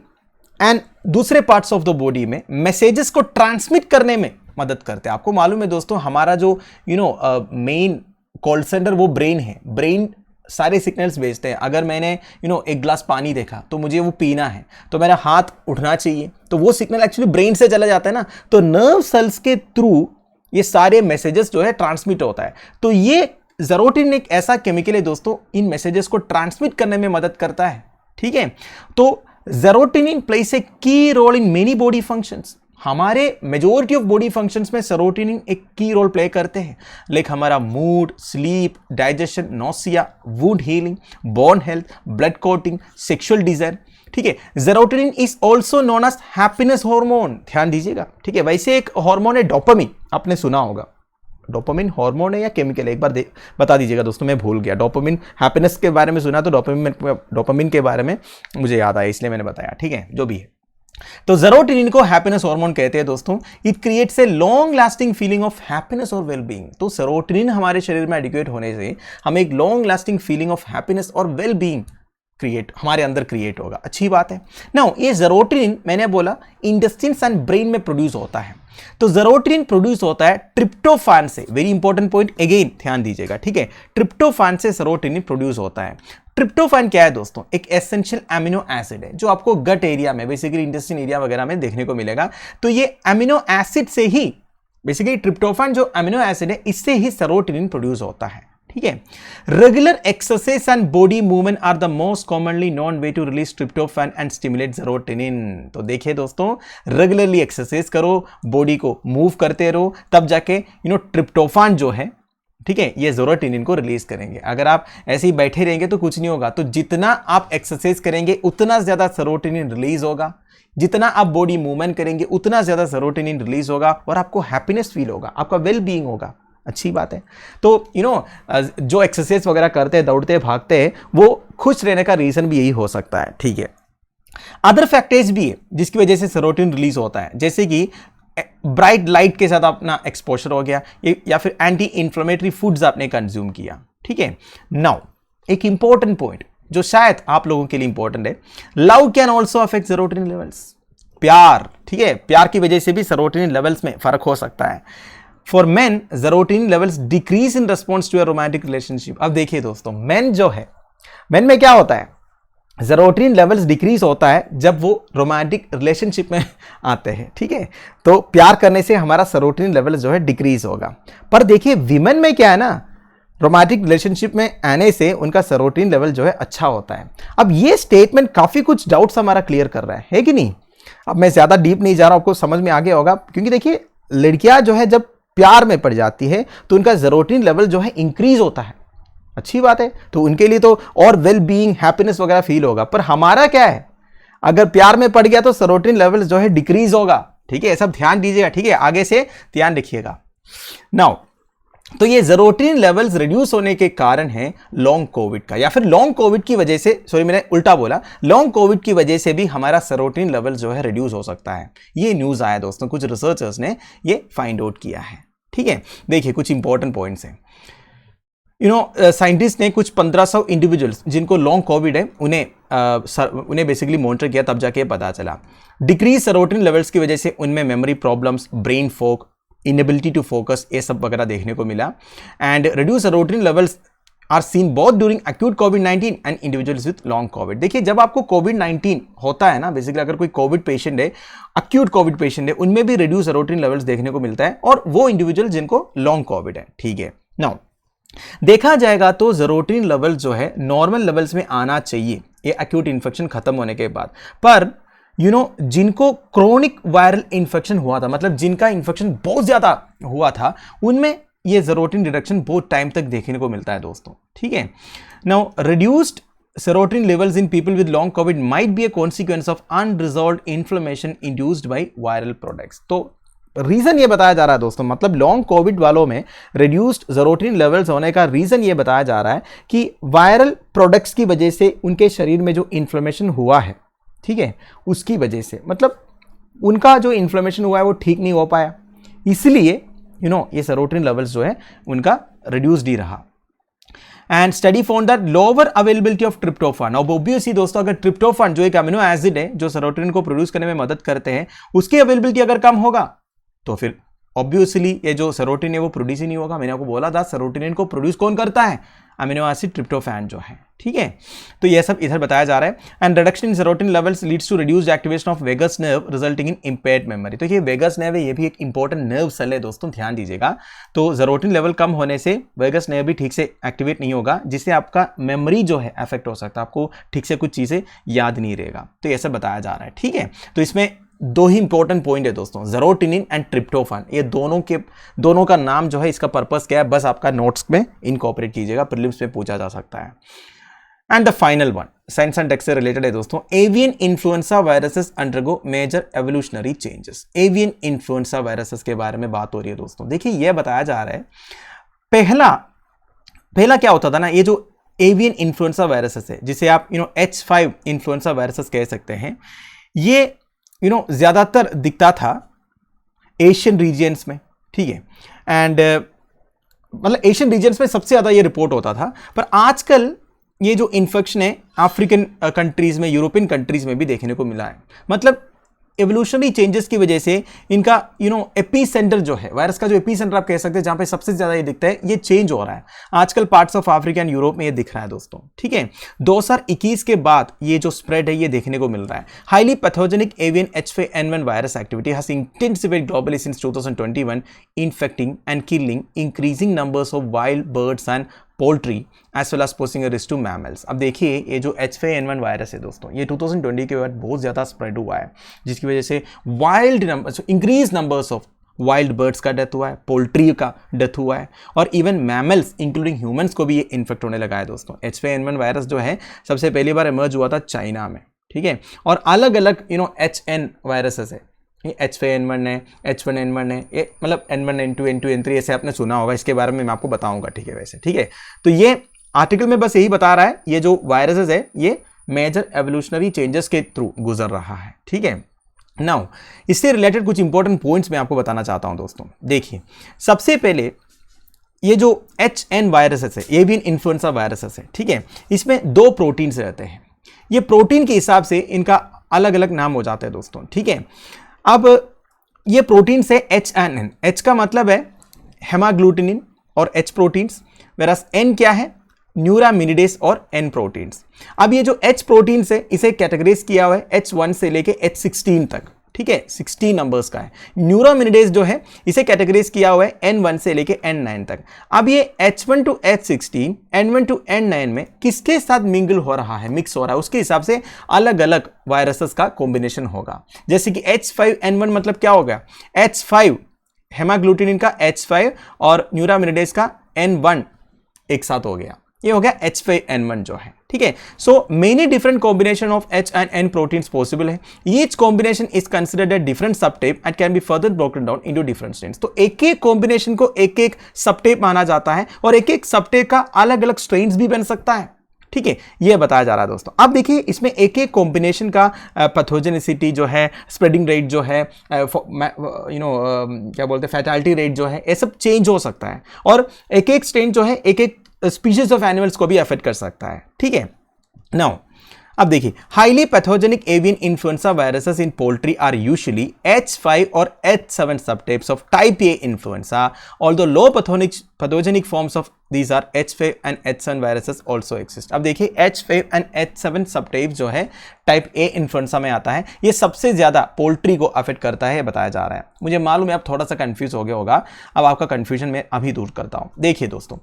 and दूसरे parts of the body में मैसेजेस को ट्रांसमिट करने में मदद करते हैं। आपको मालूम है दोस्तों, हमारा जो मेन कॉल सेंटर वो ब्रेन है। ब्रेन सारे सिग्नल्स भेजते हैं। अगर मैंने एक ग्लास पानी देखा तो मुझे वो पीना है, तो मेरा हाथ उठना चाहिए, तो वो सिग्नल एक्चुअली ब्रेन से चला जाता है ना। तो नर्व सेल्स के थ्रू ये सारे मैसेजेस जो है ट्रांसमिट होता है। तो ये सेरोटोनिन एक ऐसा केमिकल है दोस्तों, इन मैसेजेस को ट्रांसमिट करने में मदद करता है। ठीक है, तो serotonin plays a key role in many body functions. हमारे मेजोरिटी ऑफ बॉडी फंक्शंस में सेरोटोनिन एक की रोल प्ले करते हैं। लाइक हमारा mood, sleep, digestion, nausea, wound healing, bone health, blood clotting, sexual desire. ठीक है, serotonin is also known as happiness hormone. ध्यान दीजिएगा। ठीक है, वैसे एक हार्मोन है डोपामिन, आपने सुना होगा। डोपामिन हार्मोन है या केमिकल है, एक बार बता दीजिएगा दोस्तों, मैं भूल गया। डोपामिन हैप्पीनेस के बारे में सुना, तो डोपामिन के बारे में मुझे याद आया, इसलिए मैंने बताया। ठीक है, जो भी है। तो सेरोटोनिन को हैप्पीनेस हार्मोन कहते हैं दोस्तों। It creates a long lasting feeling of happiness और वेलबींग। तो सेरोटोनिन हमारे शरीर में एडिक्वेट होने से हमें एक long lasting feeling of happiness और वेलबींग हमारे अंदर क्रिएट होगा। अच्छी बात है। नाउ ये सेरोटोनिन मैंने बोला इंटेस्टाइन्स एंड ब्रेन में प्रोड्यूस होता है। तो सेरोटोनिन प्रोड्यूस होता है ट्रिप्टोफैन से। वेरी इंपॉर्टेंट पॉइंट, अगेन ध्यान दीजिएगा। ठीक है, ट्रिप्टोफैन से सेरोटोनिन प्रोड्यूस होता है। ट्रिप्टोफैन क्या है दोस्तों? एक एसेंशियल एमिनो एसिड है जो आपको गट एरिया में, बेसिकली इंटेस्टाइन एरिया वगैरह में देखने को मिलेगा। तो ये एमिनो एसिड से ही, बेसिकली ट्रिप्टोफैन जो एमिनो एसिड है, इससे ही सेरोटोनिन प्रोड्यूस होता है। ठीक है, regular exercise and body movement are the most commonly known way to release tryptophan and stimulate serotonin. तो देखिए दोस्तों, रेगुलरली एक्सरसाइज करो, बॉडी को मूव करते रहो, तब जाके ट्रिप्टोफैन जो है, ठीक है, ये सेरोटोनिन को रिलीज करेंगे। अगर आप ऐसे ही बैठे रहेंगे तो कुछ नहीं होगा। तो जितना आप एक्सरसाइज करेंगे उतना ज्यादा सेरोटोनिन रिलीज होगा, जितना आप बॉडी मूवमेंट करेंगे उतना ज्यादा सेरोटोनिन रिलीज होगा और आपको हैप्पीनेस फील होगा, आपका वेल बीइंग होगा। अच्छी बात है। तो जो एक्सरसाइज वगैरह करते हैं, दौड़ते हैं, भागते हैं, वो खुश रहने का रीजन भी यही हो सकता है। ठीक है, अदर फैक्टर्स भी है जिसकी वजह से सेरोटोनिन रिलीज होता है, जैसे कि ब्राइट लाइट के साथ अपना एक्सपोजर हो गया, या फिर एंटी इंफ्लेमेटरी फूड्स आपने कंज्यूम किया। ठीक है, नाउ एक इंपॉर्टेंट पॉइंट जो शायद आप लोगों के लिए इंपॉर्टेंट है, love can also affect serotonin levels. प्यार, ठीक है, प्यार की वजह से भी सेरोटोनिन लेवल्स में फर्क हो सकता है। For men serotonin levels decrease in response to a romantic relationship. अब देखिए दोस्तों, मेन जो है, मेन में क्या होता है, सेरोटोनिन लेवल्स डिक्रीज होता है जब वो रोमांटिक रिलेशनशिप में आते हैं। ठीक है, तो प्यार करने से हमारा सेरोटोनिन लेवल जो है डिक्रीज होगा। पर देखिए विमेन में क्या है ना, रोमांटिक रिलेशनशिप में आने से उनका सेरोटोनिन लेवल जो है अच्छा होता है। अब ये स्टेटमेंट काफी कुछ डाउट्स हमारा क्लियर कर रहा है कि नहीं? अब मैं ज्यादा डीप नहीं जा रहा, आपको समझ में आ गया होगा। क्योंकि देखिए लड़कियां जो है जब प्यार में पड़ जाती है तो उनका सेरोटोनिन लेवल जो है इंक्रीज होता है। अच्छी बात है, तो उनके लिए तो और वेल बीइंग, हैप्पीनेस वगैरह फील होगा। पर हमारा क्या है, अगर प्यार में पड़ गया तो सेरोटोनिन लेवल जो है डिक्रीज होगा। ठीक है, ये सब ध्यान दीजिएगा। ठीक है, आगे से ध्यान रखिएगा। नाउ तो ये सेरोटोनिन लेवल्स रिड्यूस होने के कारण है लॉन्ग कोविड का, या फिर लॉन्ग कोविड की वजह से, सॉरी मैंने उल्टा बोला, लॉन्ग कोविड की वजह से भी हमारा सेरोटोनिन लेवल जो है रिड्यूस हो सकता है। ये न्यूज आया दोस्तों, कुछ रिसर्चर्स ने ये फाइंड आउट किया है। ठीक है, देखिए कुछ इंपॉर्टेंट पॉइंट्स हैं। साइंटिस्ट ने कुछ 1500 इंडिविजुअल्स जिनको लॉन्ग कोविड है उन्हें बेसिकली मॉनिटर किया, तब जाके पता चला डिक्रीज सेरोटोनिन लेवल्स की वजह से उनमें memory problems, brain fog, inability to focus, ये सब वगैरह देखने को मिला। And reduce serotonin levels are seen both during acute कोविड-19 and individuals with long COVID. देखिए जब आपको कोविड-19 होता है ना, बेसिकली अगर कोई कोविड पेशेंट है, एक्यूट कोविड पेशेंट है, उनमें भी रिड्यूस सेरोटोनिन लेवल्स देखने को मिलता है, और वो इंडिविजुअल जिनको लॉन्ग कोविड है। ठीक है, नाउ देखा जाएगा तो सेरोटोनिन लेवल जो है नॉर्मल लेवल्स में आना चाहिए ये एक्यूट इन्फेक्शन खत्म होने के बाद। पर जिनको क्रोनिक वायरल इन्फेक्शन हुआ था, मतलब जिनका इन्फेक्शन बहुत ज्यादा हुआ था, उनमें ये सेरोटोनिन रिडक्शन बहुत टाइम तक देखने को मिलता है दोस्तों। ठीक है, now reduced serotonin levels in people with long COVID might be a consequence of unresolved inflammation induced by viral products. तो रीजन ये बताया जा रहा है दोस्तों, मतलब लॉन्ग कोविड वालों में रिड्यूस्ड सेरोटोनिन लेवल्स होने का रीजन ये बताया जा रहा है कि वायरल प्रोडक्ट्स की वजह से उनके शरीर में जो इन्फ्लेमेशन हुआ है, ठीक है, उसकी वजह से, मतलब उनका जो इन्फ्लेमेशन हुआ है वो ठीक नहीं हो पाया, इसलिए ये सेरोटोनिन लेवल्स जो है उनका रिड्यूस्ड ही रहा. And study found that lower availability of tryptophan. अब ऑब्वियसली दोस्तों, अगर ट्रिप्टोफान जो एक अमीनो एसिड है जो सेरोटोनिन को प्रोड्यूस करने में मदद करते हैं, उसकी अवेलेबिलिटी अगर कम होगा तो फिर ऑब्वियसली ये जो सेरोटोनिन है वो प्रोड्यूस ही नहीं होगा. मैंने आपको बोला था सेरोटोनिन को प्रोड्यूस कौन करता है, अमीनो एसिड ट्रिप्टोफैन जो है, ठीक है. तो ये सब इधर बताया जा रहा है. And reduction in serotonin levels leads to reduced activation of vagus nerve resulting in impaired memory. तो ये वेगस नर्व है, ये भी एक इंपॉर्टेंट नर्व सेल है दोस्तों, ध्यान दीजिएगा. तो सेरोटोनिन लेवल कम होने से वेगस नर्व भी ठीक से एक्टिवेट नहीं होगा, जिससे आपका मेमोरी जो है अफेक्ट हो सकता है, आपको ठीक से कुछ चीजें याद नहीं रहेगा. तो ये सब बताया जा रहा है, ठीक है. तो इसमें दो ही इंपॉर्टेंट पॉइंट है दोस्तों, सेरोटोनिन एंड ट्रिप्टोफान. ये दोनों का नाम जो है, इसका पर्पस क्या है, बस आपका नोट्स में इनकॉर्पोरेट कीजिएगा, प्रीलिम्स में पूछा जा सकता है. And the final one science and tech से रिलेटेड है दोस्तों. Avian influenza viruses undergo major evolutionary changes. Avian influenza viruses के बारे में बात हो रही है दोस्तों. देखिए यह बताया जा रहा है, पहला क्या होता था ना, ये जो एवियन इन्फ्लुएंजा वायरसेस है, जिसे आप H5 इन्फ्लुएंजा वायरसेस कह सकते हैं, ये ज्यादातर दिखता था एशियन रीजियंस में, ठीक है. एंड मतलब एशियन रीजियंस में सबसे ज्यादा ये रिपोर्ट होता था. पर आजकल ये जो इन्फेक्शन है अफ्रीकन कंट्रीज में, यूरोपियन कंट्रीज में भी देखने को मिला है. मतलब एवोल्यूशनरी चेंजेस की वजह से इनका एपी सेंटर जो है, वायरस का जो एपी सेंटर आप कह सकते हैं, जहां पे सबसे ज्यादा ये दिखता है, ये चेंज हो रहा है. आजकल parts of Africa and Europe में ये दिख रहा है दोस्तों, ठीक है. 2021 के बाद ये जो स्प्रेड है ये देखने को मिल रहा है. Highly pathogenic avian H5N1 virus activity has intensified globally since 2021, infecting and killing increasing numbers of wild birds and poultry as well as posing risk to mammals. अब देखिए ये जो H5N1 वायरस है दोस्तों, ये 2020 के बाद बहुत ज़्यादा स्प्रेड हुआ है, जिसकी वजह से wild numbers, increase numbers of wild birds का डेथ हुआ है, पोल्ट्री का डेथ हुआ है, और इवन मैमल्स इंक्लूडिंग ह्यूमंस को भी ये इन्फेक्ट होने लगा है दोस्तों. H5N1 वायरस जो है सबसे पहली बार इमर्ज हुआ था चाइना में, ठीक है. और अलग अलग HN वायरसेस है, ये H5N1 है, H1N1 है, ये मतलब N1, N2, N2, N3 ऐसे आपने सुना होगा, इसके बारे में मैं आपको बताऊंगा, ठीक है. वैसे ठीक है, तो ये आर्टिकल में बस यही बता रहा है, ये जो वायरसेस है ये मेजर एवोल्यूशनरी चेंजेस के थ्रू गुजर रहा है, ठीक है. नाउ इससे रिलेटेड कुछ इंपॉर्टेंट पॉइंट्स मैं आपको बताना चाहता हूं दोस्तों. देखिए सबसे पहले ये जो HN वायरसेस है, एवियन इन्फ्लुएंजा वायरसेस है, ठीक है, इसमें 2 प्रोटीन्स रहते हैं. ये प्रोटीन के हिसाब से इनका अलग अलग नाम हो जाता है दोस्तों, ठीक है. अब ये प्रोटीन्स है HNN. H का मतलब है हेमाग्लूटिनिन और H प्रोटीन्स, वेरास N क्या है, न्यूरामिनिडेस और N प्रोटीन्स. अब ये जो H प्रोटीन्स है इसे कैटेगराइज किया हुआ है H1 से लेके H16 तक, ठीक है, 16 नंबर्स का है. न्यूरामिनिडेस जो है इसे कैटेगराइज किया हुआ है N1 से लेके N9 तक. अब ये H1 to H16, N1 to N9 में किसके साथ मिंगल हो रहा है, मिक्स हो रहा है, उसके हिसाब से अलग अलग वायरसेस का कॉम्बिनेशन होगा. जैसे कि H5N1 मतलब क्या हो गया, H5 हेमाग्लूटिनिन का H5 और न्यूरामिनिडेस का N1 एक साथ हो गया, ये हो गया H5N1 जो है, ठीक है. So many different combination of H and N proteins possible है. Each combination is considered a different subtype and can be further broken down into different strains. तो एक एक कॉम्बिनेशन को एक एक सबटाइप माना जाता है, और एक एक सबटाइप का अलग अलग स्ट्रेन्स भी बन सकता है, ठीक है. यह बताया जा रहा है दोस्तों. अब देखिए इसमें एक एक कॉम्बिनेशन का पैथोजेनिसिटी जो है, स्प्रेडिंग रेट जो है, क्या बोलते हैं, फैटालिटी रेट जो है, ये सब चेंज हो सकता है, और एक एक स्ट्रेन जो है एक एक स्पीशीज ऑफ एनिमल्स को भी अफेक्ट कर सकता है, ठीक है. नाउ अब देखिए highly pathogenic avian influenza viruses in poultry are usually H5 और H7 subtypes of type A influenza, although low pathogenic forms of these are H5 and H7 viruses also exist. अब देखिए H5 and H7 सबटाइप जो है type A influenza में आता है, ये सबसे ज्यादा पोल्ट्री को अफेक्ट करता है, बताया जा रहा है. मुझे मालूम है आप थोड़ा सा कंफ्यूज हो गया होगा, अब आपका कंफ्यूजन मैं अभी दूर करता हूं. देखिए दोस्तों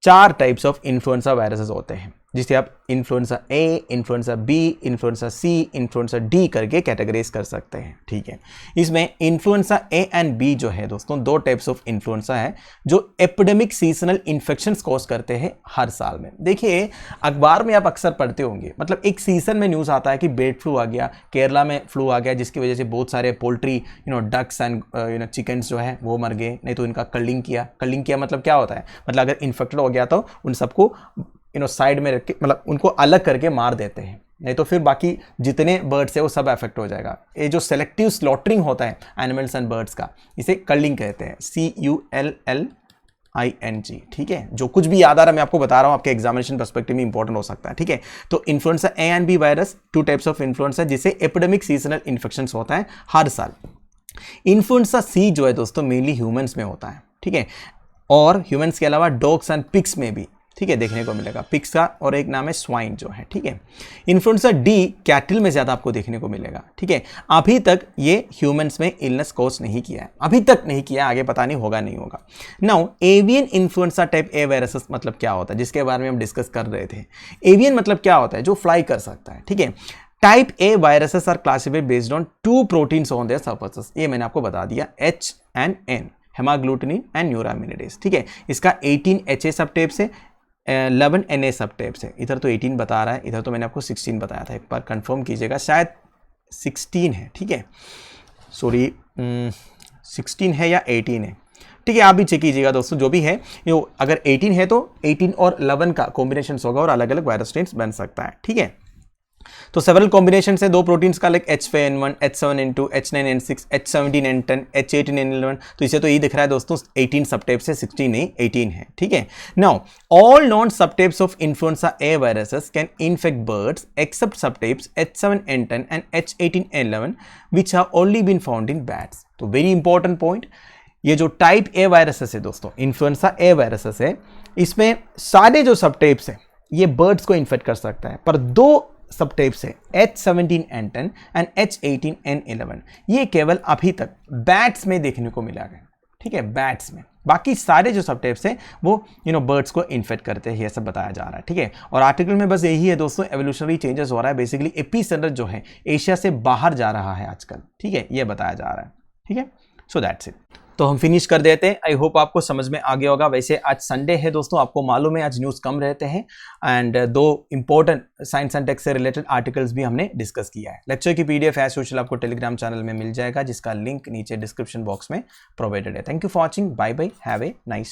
4 टाइप्स ऑफ इन्फ्लुएंजा वायरसेस होते हैं, जिसे आप influenza A, influenza B, influenza C, influenza D करके कैटेगराइज कर सकते हैं, ठीक है। इसमें इन्फ्लुएंजा ए एंड बी जो है दोस्तों, दो टाइप्स ऑफ इन्फ्लुएंजा है जो एपिडेमिक सीजनल इन्फेक्शंस कॉज करते हैं हर साल में। देखिए अखबार में आप अक्सर पढ़ते होंगे, मतलब एक सीजन में न्यूज़ आता है कि बर्ड फ्लू आ गया, केरला में फ्लू आ गया, जिसकी वजह से बहुत सारे पोल्ट्री डक्स एंड चिकन्स जो है वो मर गए, नहीं तो इनका कलिंग किया मतलब क्या होता है, मतलब अगर इन्फेक्टेड हो गया तो उन सबको साइड में रख के, मतलब उनको अलग करके मार देते हैं, नहीं तो फिर बाकी जितने बर्ड्स है वो सब अफेक्ट हो जाएगा। ये जो सेलेक्टिव स्लॉटरिंग होता है एनिमल्स एंड बर्ड्स का, इसे कलिंग कहते हैं, CULLING, ठीक है। जो कुछ भी याद आ रहा है मैं आपको बता रहा हूँ, आपके एग्जामिनेशन पर्सपेक्टिव में इंपॉर्टेंट हो सकता है, ठीक है। तो influenza A and B virus, two types of influenza जिसे एपिडेमिक सीजनल इन्फेक्शंस होता है हर साल। इन्फ्लुएंजा सी जो है दोस्तों मेनली ह्यूमंस में होता है, ठीक है, और ह्यूमंस के अलावा डॉग्स एंड पिग्स में भी, ठीक है, देखने को मिलेगा, पिग्स का, और एक नाम है स्वाइन जो है, ठीक है। इन्फ्लुएंजा डी कैटल में ज़्यादा आपको देखने को मिलेगा, ठीक है। अभी तक ये ह्यूमंस में इलनेस कॉज नहीं किया है, अभी तक नहीं किया है, आगे पता नहीं होगा नहीं होगा। Now avian influenza type A viruses मतलब क्या होता है, जिसके बारे में हम डिस्कस कर रहे थे। एवियन मतलब क्या होता है, जो फ्लाई कर सकता है, ठीक है। Type A viruses are classified based on 2 proteins on their surfaces, ये मैंने आपको बता दिया, H and N, hemagglutinin and neuraminidase, ठीक है। इसका 18 HA सब टाइप्स है, 11 NA सब टाइप्स है। इधर तो 18 बता रहा है, इधर तो मैंने आपको 16 बताया था, एक बार कंफर्म कीजिएगा, शायद 16 है, ठीक है, सॉरी 16 है या 18 है, ठीक है, आप भी चेक कीजिएगा दोस्तों, जो भी है ये, अगर 18 है तो 18 और 11 का कॉम्बिनेशन होगा और अलग अलग वायरस स्ट्रेन्स बन सकता है, ठीक है। तो सेवरल कॉम्बिनेशन है दो प्रोटीन्स का, like H5N1, H7N2, H9N6, H17N10, H18N11, तो इसे तो यही दिख रहा है दोस्तों 18 सबटाइप्स है, 16 नहीं 18 है, ठीक है। Now all known subtypes of influenza A viruses can infect birds except subtypes H7N10 and H18N11 which have only been found in bats. तो वेरी इंपॉर्टेंट पॉइंट, ये जो टाइप ए वायरसेस है दोस्तों, इन्फ्लुएंजा ए वायरसेस है, इसमें सारे जो subtypes है ये बर्ड्स को इन्फेक्ट कर सकता है, पर दो सब टाइप्स है H17N10 एंड H18N11, ये केवल अभी तक बैट्स में देखने को मिला है, ठीक है, बैट्स में। बाकी सारे जो सब टाइप्स है वो बर्ड्स को इन्फेक्ट करते हैं, ये सब बताया जा रहा है, ठीक है। और आर्टिकल में बस यही है दोस्तों, एवोल्यूशनरी चेंजेस हो रहा है, बेसिकली एपिसेंटर जो है एशिया से बाहर जा रहा है आजकल, ठीक है, ये बताया जा रहा है, ठीक है। सो दैट्स इट, तो हम फिनिश कर देते हैं। आई होप आपको समझ में आ गया होगा। वैसे आज संडे है दोस्तों, आपको मालूम है आज न्यूज़ कम रहते हैं, एंड दो इंपॉर्टेंट साइंस एंड टेक से रिलेटेड आर्टिकल्स भी हमने डिस्कस किया है। लेक्चर की PDF एज यूजुअल आपको टेलीग्राम चैनल में मिल जाएगा, जिसका लिंक नीचे डिस्क्रिप्शन बॉक्स में प्रोवाइडेड है। Thank you for watching, bye bye, have a nice